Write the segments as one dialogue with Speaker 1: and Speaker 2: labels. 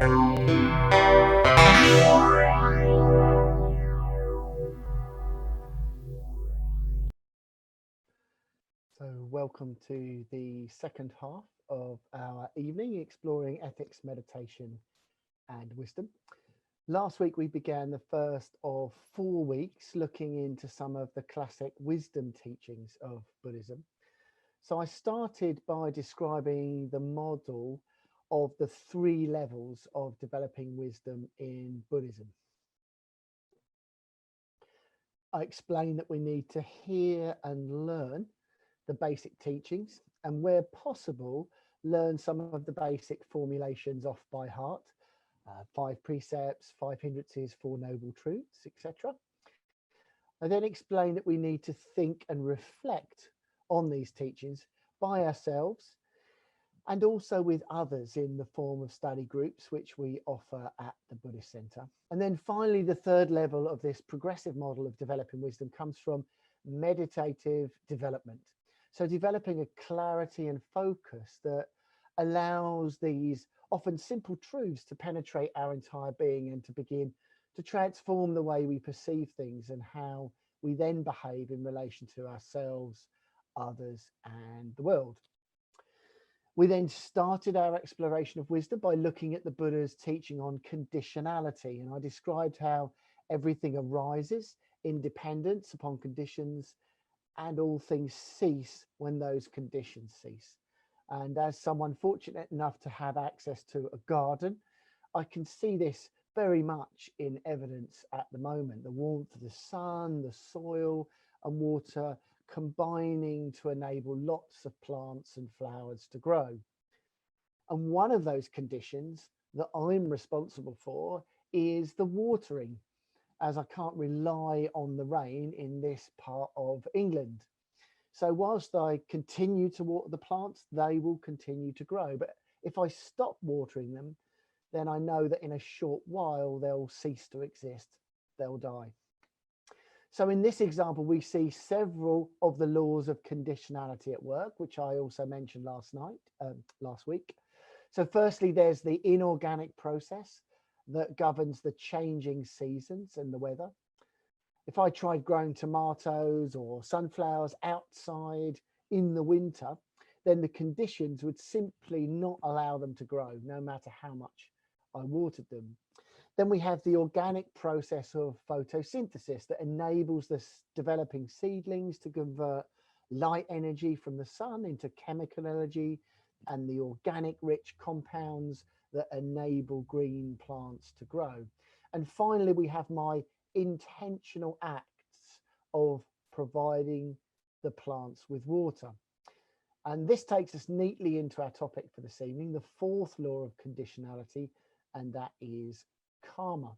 Speaker 1: So, welcome to the second half of our evening exploring ethics, meditation, and wisdom. Last week, we began the first of 4 weeks looking into some of the classic wisdom teachings of Buddhism. So, I started by describing the model of the 3 levels of developing wisdom in Buddhism. I explained that we need to hear and learn the basic teachings, and where possible, learn some of the basic formulations off by heart, 5 precepts, 5 hindrances, 4 noble truths, etc. I then explained that we need to think and reflect on these teachings by ourselves and also with others in the form of study groups, which we offer at the Buddhist Center. And then finally, the 3rd level of this progressive model of developing wisdom comes from meditative development. So developing a clarity and focus that allows these often simple truths to penetrate our entire being and to begin to transform the way we perceive things and how we then behave in relation to ourselves, others, and the world. We then started our exploration of wisdom by looking at the Buddha's teaching on conditionality. And I described how everything arises in dependence upon conditions and all things cease when those conditions cease. And as someone fortunate enough to have access to a garden, I can see this very much in evidence at the moment. The warmth of the sun, the soil and water combining to enable lots of plants and flowers to grow. And one of those conditions that I'm responsible for is the watering, as I can't rely on the rain in this part of England. So whilst I continue to water the plants, they will continue to grow. But if I stop watering them, then I know that in a short while they'll cease to exist, they'll die. So in this example, we see several of the laws of conditionality at work, which I also mentioned last week. So firstly, there's the inorganic process that governs the changing seasons and the weather. If I tried growing tomatoes or sunflowers outside in the winter, then the conditions would simply not allow them to grow, no matter how much I watered them. Then we have the organic process of photosynthesis that enables the developing seedlings to convert light energy from the sun into chemical energy and the organic rich compounds that enable green plants to grow. And finally, we have my intentional acts of providing the plants with water. And this takes us neatly into our topic for this evening, the 4th law of conditionality, and that is karma.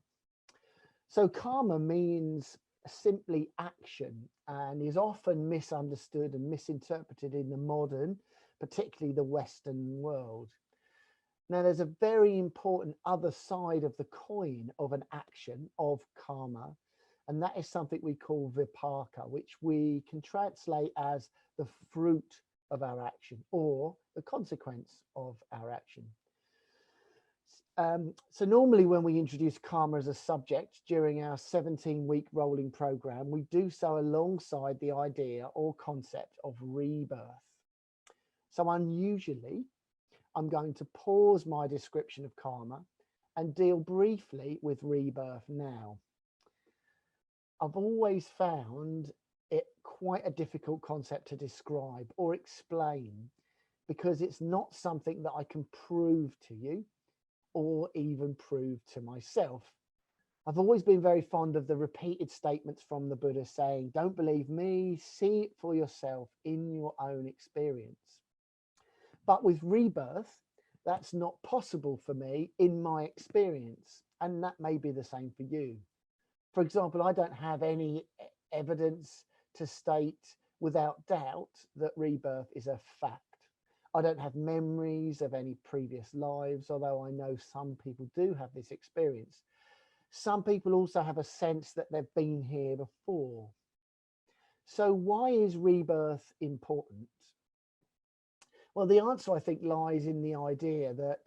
Speaker 1: So karma means simply action and is often misunderstood and misinterpreted in the modern, particularly the Western world. Now, there's a very important other side of the coin of an action of karma, and that is something we call vipaka, which we can translate as the fruit of our action or the consequence of our action. So normally when we introduce karma as a subject during our 17-week rolling program, we do so alongside the idea or concept of rebirth. So unusually, I'm going to pause my description of karma and deal briefly with rebirth now. I've always found it quite a difficult concept to describe or explain because it's not something that I can prove to you or even prove to myself. I've always been very fond of the repeated statements from the Buddha saying, don't believe me, see it for yourself in your own experience. But with rebirth, that's not possible for me in my experience, and that may be the same for you. For example, I don't have any evidence to state without doubt that rebirth is a fact. I don't have memories of any previous lives, although I know some people do have this experience. Some people also have a sense that they've been here before. So why is rebirth important? Well, the answer, I think, lies in the idea that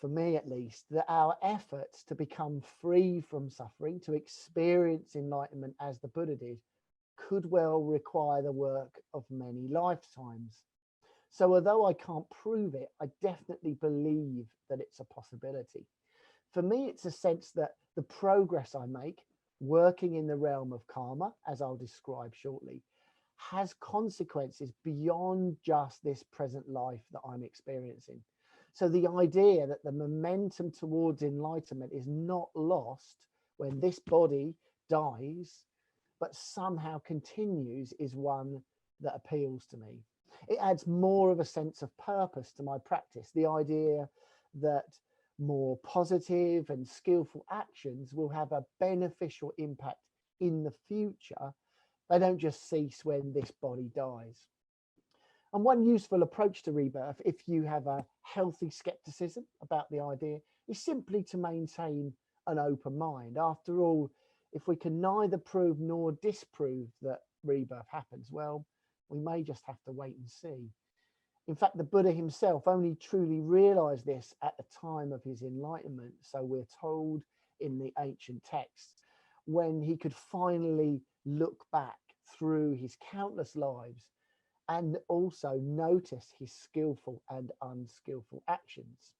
Speaker 1: for me at least, that our efforts to become free from suffering, to experience enlightenment as the Buddha did, could well require the work of many lifetimes. So although I can't prove it, I definitely believe that it's a possibility. For me, it's a sense that the progress I make working in the realm of karma, as I'll describe shortly, has consequences beyond just this present life that I'm experiencing. So the idea that the momentum towards enlightenment is not lost when this body dies, but somehow continues, is one that appeals to me. It adds more of a sense of purpose to my practice. The idea that more positive and skillful actions will have a beneficial impact in the future. They don't just cease when this body dies. And one useful approach to rebirth, if you have a healthy skepticism about the idea, is simply to maintain an open mind. After all, if we can neither prove nor disprove that rebirth happens, well, we may just have to wait and see. In fact, the Buddha himself only truly realized this at the time of his enlightenment, so we're told in the ancient texts, when he could finally look back through his countless lives and also notice his skillful and unskillful actions.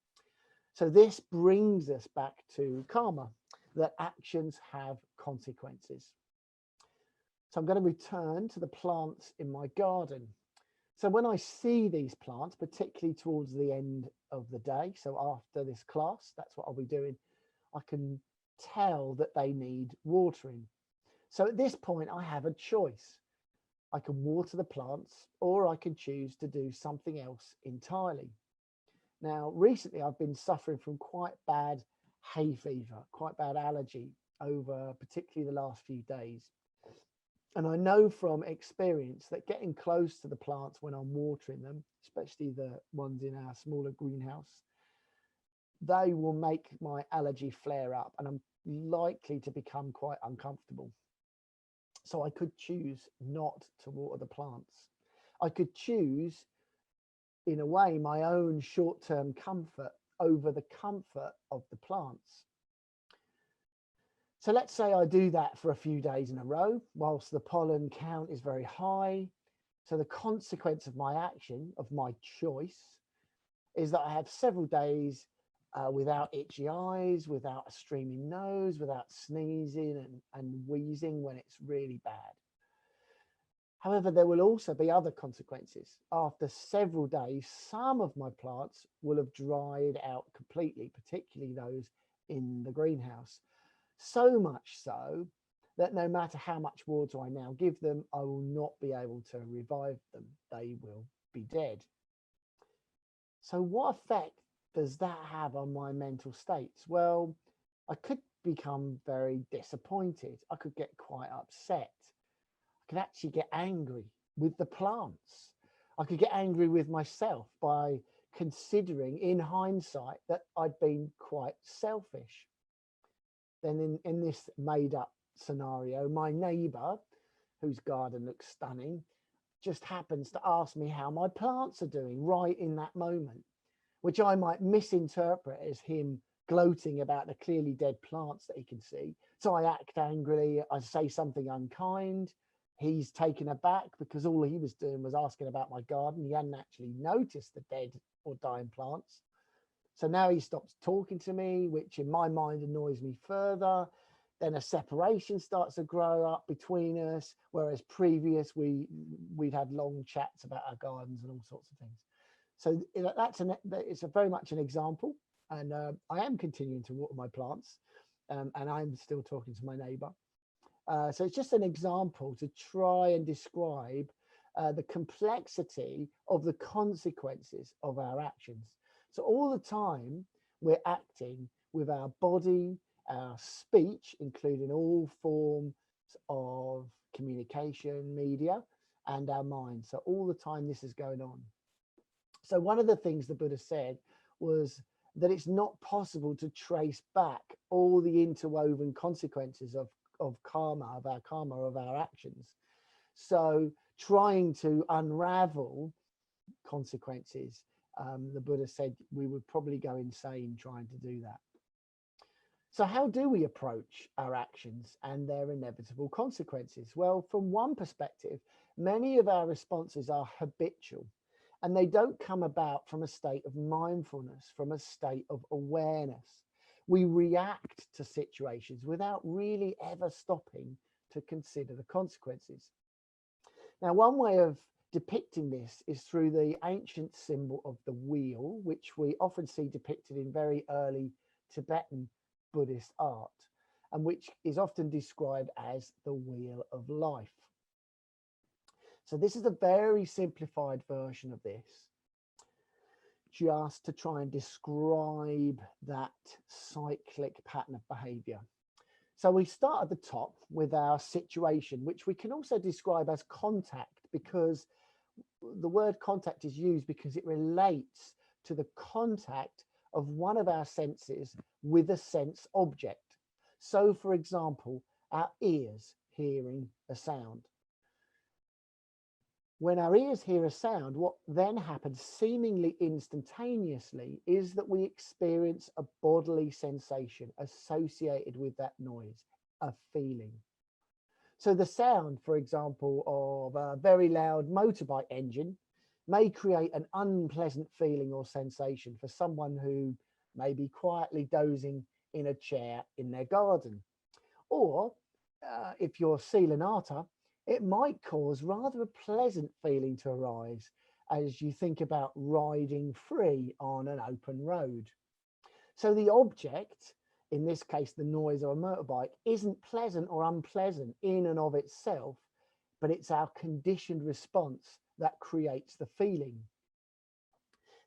Speaker 1: So this brings us back to karma, that actions have consequences. So I'm going to return to the plants in my garden. So when I see these plants, particularly towards the end of the day, so after this class, that's what I'll be doing, I can tell that they need watering. So at this point, I have a choice. I can water the plants, or I can choose to do something else entirely. Now, recently I've been suffering from quite bad hay fever, quite bad allergy over particularly the last few days. And I know from experience that getting close to the plants when I'm watering them, especially the ones in our smaller greenhouse, they will make my allergy flare up and I'm likely to become quite uncomfortable. So I could choose not to water the plants. I could choose, in a way, my own short-term comfort over the comfort of the plants. So let's say I do that for a few days in a row, whilst the pollen count is very high. So the consequence of my action, of my choice, is that I have several days without itchy eyes, without a streaming nose, without sneezing and wheezing when it's really bad. However, there will also be other consequences. After several days, some of my plants will have dried out completely, particularly those in the greenhouse. So much so that no matter how much water I now give them, I will not be able to revive them. They will be dead. So what effect does that have on my mental states? Well, I could become very disappointed. I could get quite upset. I could actually get angry with the plants. I could get angry with myself by considering in hindsight that I'd been quite selfish. Then in this made up scenario, my neighbor, whose garden looks stunning, just happens to ask me how my plants are doing right in that moment, which I might misinterpret as him gloating about the clearly dead plants that he can see. So I act angrily, I say something unkind. He's taken aback because all he was doing was asking about my garden. He hadn't actually noticed the dead or dying plants. So now he stops talking to me, which in my mind annoys me further. Then a separation starts to grow up between us, whereas previous we'd had long chats about our gardens and all sorts of things. So it's very much an example, and I am continuing to water my plants, and I'm still talking to my neighbour. So it's just an example to try and describe the complexity of the consequences of our actions. So all the time we're acting with our body, our speech, including all forms of communication, media, and our mind. So all the time this is going on. So one of the things the Buddha said was that it's not possible to trace back all the interwoven consequences of karma, of our actions. So trying to unravel consequences The Buddha said we would probably go insane trying to do that. So how do we approach our actions and their inevitable consequences? Well, from one perspective, many of our responses are habitual, and they don't come about from a state of mindfulness, from a state of awareness. We react to situations without really ever stopping to consider the consequences. Now, one way of depicting this is through the ancient symbol of the wheel, which we often see depicted in very early Tibetan Buddhist art, and which is often described as the wheel of life. So this is a very simplified version of this, just to try and describe that cyclic pattern of behavior. So we start at the top with our situation, which we can also describe as contact, because the word contact is used because it relates to the contact of one of our senses with a sense object. So, for example, our ears hearing a sound. When our ears hear a sound, what then happens seemingly instantaneously is that we experience a bodily sensation associated with that noise, a feeling. So the sound, for example, of a very loud motorbike engine may create an unpleasant feeling or sensation for someone who may be quietly dozing in a chair in their garden. Or if you're Seelanata, it might cause rather a pleasant feeling to arise as you think about riding free on an open road. So the object, in this case the noise of a motorbike, isn't pleasant or unpleasant in and of itself, but it's our conditioned response that creates the feeling.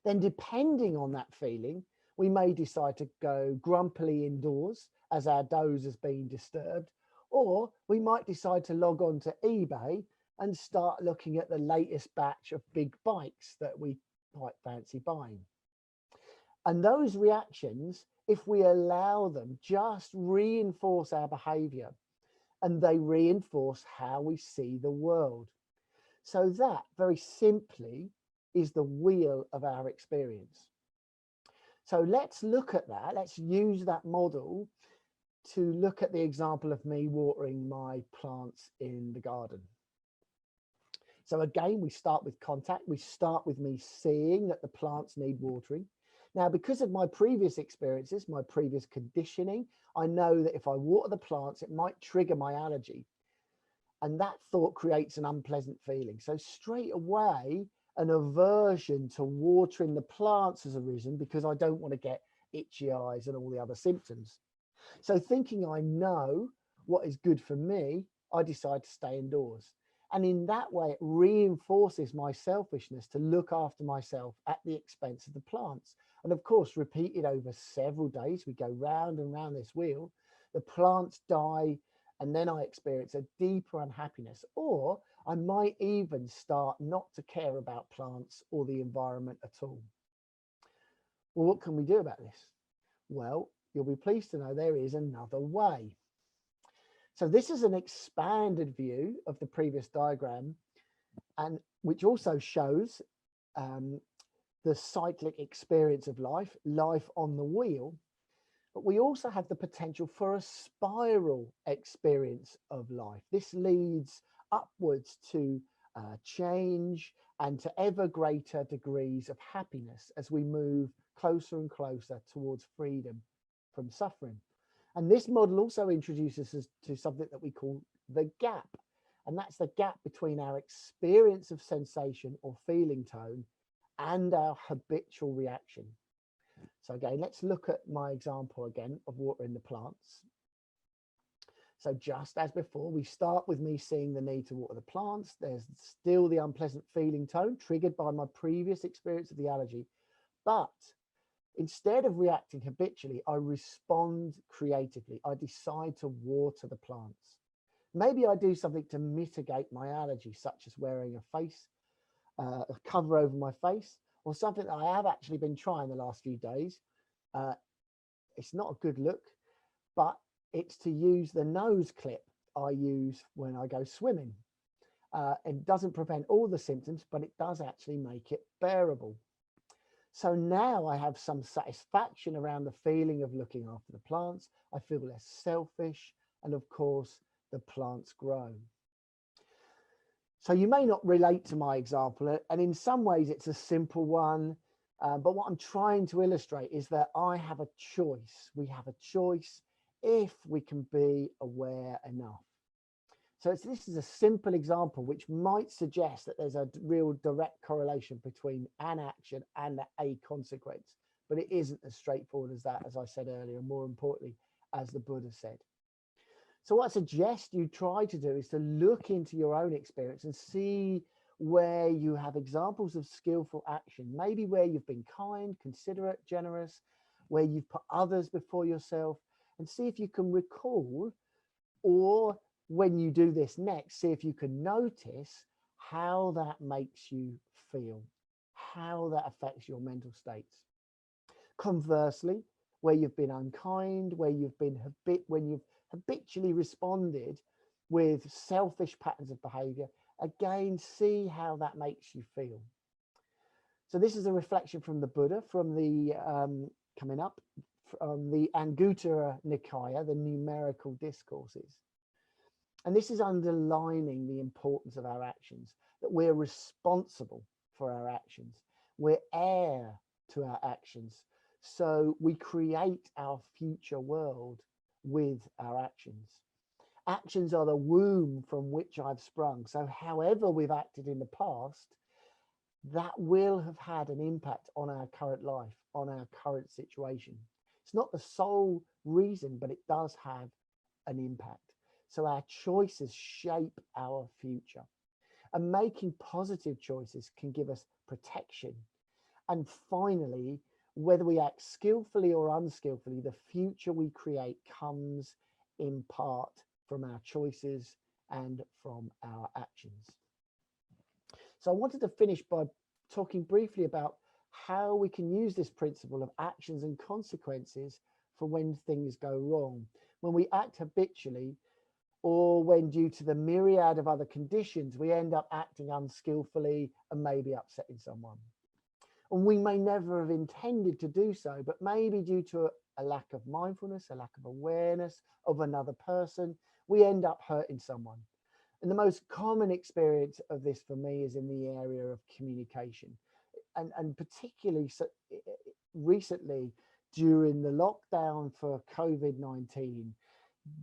Speaker 1: Then, depending on that feeling, we may decide to go grumpily indoors as our doze has been disturbed, or we might decide to log on to eBay and start looking at the latest batch of big bikes that we quite fancy buying. And those reactions, if we allow them, just reinforce our behavior, and they reinforce how we see the world. So that, very simply, is the wheel of our experience. So let's look at that. Let's use that model to look at the example of me watering my plants in the garden. So again, we start with contact. We start with me seeing that the plants need watering. Now, because of my previous experiences, my previous conditioning, I know that if I water the plants, it might trigger my allergy. And that thought creates an unpleasant feeling. So straight away, an aversion to watering the plants has arisen because I don't want to get itchy eyes and all the other symptoms. So thinking I know what is good for me, I decide to stay indoors. And in that way, it reinforces my selfishness to look after myself at the expense of the plants. And of course, repeated over several days, we go round and round this wheel, the plants die, and then I experience a deeper unhappiness, or I might even start not to care about plants or the environment at all. Well, what can we do about this? Well, you'll be pleased to know there is another way. So this is an expanded view of the previous diagram, and which also shows the cyclic experience of life, life on the wheel. But we also have the potential for a spiral experience of life. This leads upwards to change and to ever greater degrees of happiness as we move closer and closer towards freedom from suffering. And this model also introduces us to something that we call the gap. And that's the gap between our experience of sensation or feeling tone and our habitual reaction. So again, let's look at my example again of watering the plants. So just as before, we start with me seeing the need to water the plants. There's still the unpleasant feeling tone triggered by my previous experience of the allergy. But instead of reacting habitually, I respond creatively. I decide to water the plants. Maybe I do something to mitigate my allergy, such as wearing a cover over my face, or something that I have actually been trying the last few days. It's not a good look, but it's to use the nose clip I use when I go swimming. It doesn't prevent all the symptoms, but it does actually make it bearable. So now I have some satisfaction around the feeling of looking after the plants. I feel less selfish, and of course, the plants grow. So you may not relate to my example, and in some ways it's a simple one, but what I'm trying to illustrate is that I have a choice. We have a choice if we can be aware enough. So this is a simple example which might suggest that there's a real direct correlation between an action and a consequence, but it isn't as straightforward as that, as I said earlier, and more importantly, as the Buddha said. So what I suggest you try to do is to look into your own experience and see where you have examples of skillful action, maybe where you've been kind, considerate, generous, where you've put others before yourself, and see if you can recall, or when you do this next, see if you can notice how that makes you feel, how that affects your mental states. Conversely, where you've been unkind, where you've been when you've habitually responded with selfish patterns of behavior, again, see how that makes you feel. So this is a reflection from the Buddha, from the coming up from the Anguttara Nikaya, the numerical discourses. And this is underlining the importance of our actions, that we're responsible for our actions. We're heir to our actions. So we create our future world with our actions. Actions are the womb from which I've sprung. So however we've acted in the past, that will have had an impact on our current life, on our current situation. It's not the sole reason, but it does have an impact. So our choices shape our future. And making positive choices can give us protection. And finally, whether we act skillfully or unskillfully, the future we create comes in part from our choices and from our actions. So I wanted to finish by talking briefly about how we can use this principle of actions and consequences for when things go wrong. When we act habitually, or when due to the myriad of other conditions, we end up acting unskillfully and maybe upsetting someone. And we may never have intended to do so, but maybe due to a lack of mindfulness, a lack of awareness of another person, we end up hurting someone. And the most common experience of this for me is in the area of communication. And particularly so, recently, during the lockdown for COVID-19,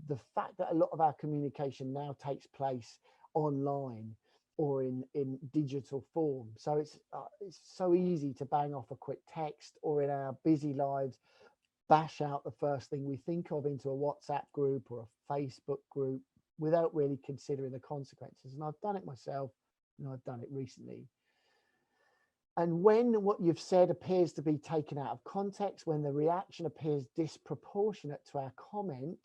Speaker 1: the fact that a lot of our communication now takes place online or in digital form. So it's so easy to bang off a quick text, or in our busy lives, bash out the first thing we think of into a WhatsApp group or a Facebook group without really considering the consequences. And I've done it myself, and I've done it recently. And when what you've said appears to be taken out of context, when the reaction appears disproportionate to our comment,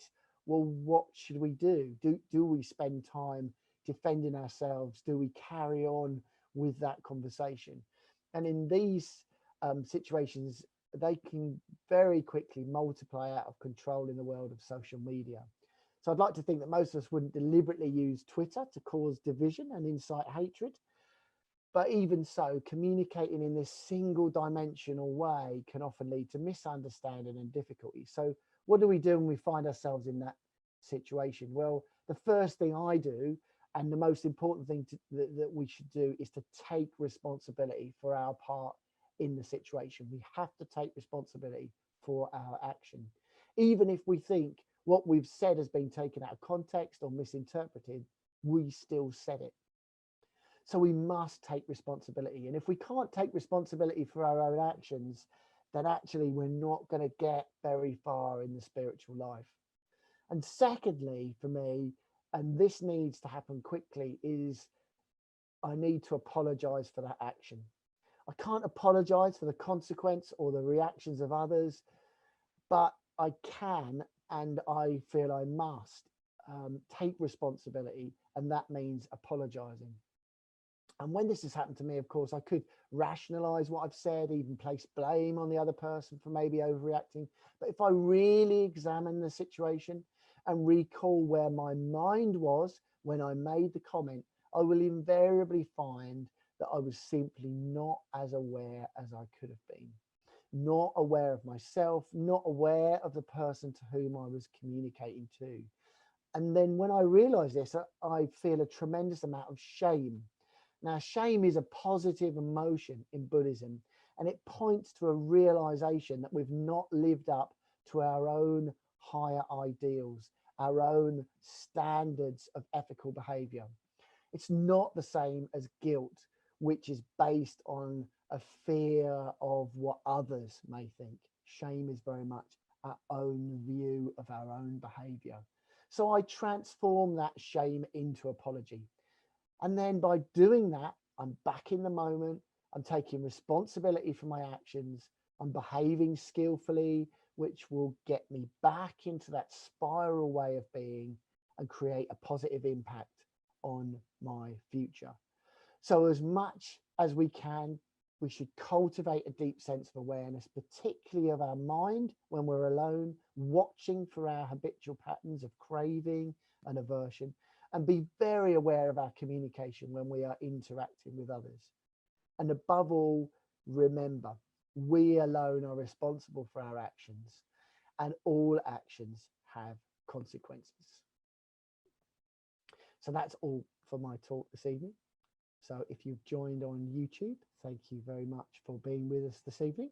Speaker 1: well, what should we do? Do we spend time defending ourselves? Do we carry on with that conversation? And in these situations, they can very quickly multiply out of control in the world of social media. So I'd like to think that most of us wouldn't deliberately use Twitter to cause division and incite hatred. But even so, communicating in this single dimensional way can often lead to misunderstanding and difficulty. So what do we do when we find ourselves in that situation? Well, the first thing I do, and the most important thing that we should do, is to take responsibility for our part in the situation. We have to take responsibility for our action. Even if we think what we've said has been taken out of context or misinterpreted, we still said it. So we must take responsibility. And if we can't take responsibility for our own actions, then actually we're not going to get very far in the spiritual life. And secondly, for me, and this needs to happen quickly, is I need to apologize for that action. I can't apologize for the consequence or the reactions of others, but I can, and I feel I must take responsibility, and that means apologizing. And when this has happened to me, of course, I could rationalize what I've said, even place blame on the other person for maybe overreacting. But if I really examine the situation and recall where my mind was when I made the comment, I will invariably find that I was simply not as aware as I could have been. not aware of myself, not aware of the person to whom I was communicating to. And then when I realize this, I feel a tremendous amount of shame. Now, shame is a positive emotion in Buddhism, and it points to a realization that we've not lived up to our own higher ideals, our own standards of ethical behavior. It's not the same as guilt, which is based on a fear of what others may think. Shame is very much our own view of our own behavior. So I transform that shame into apology. And then by doing that, I'm back in the moment. I'm taking responsibility for my actions. I'm behaving skillfully, which will get me back into that spiral way of being and create a positive impact on my future. So as much as we can, we should cultivate a deep sense of awareness, particularly of our mind when we're alone, watching for our habitual patterns of craving and aversion, and be very aware of our communication when we are interacting with others. And above all, remember, we alone are responsible for our actions, and all actions have consequences. So that's all for my talk this evening. So if you've joined on YouTube, thank you very much for being with us this evening.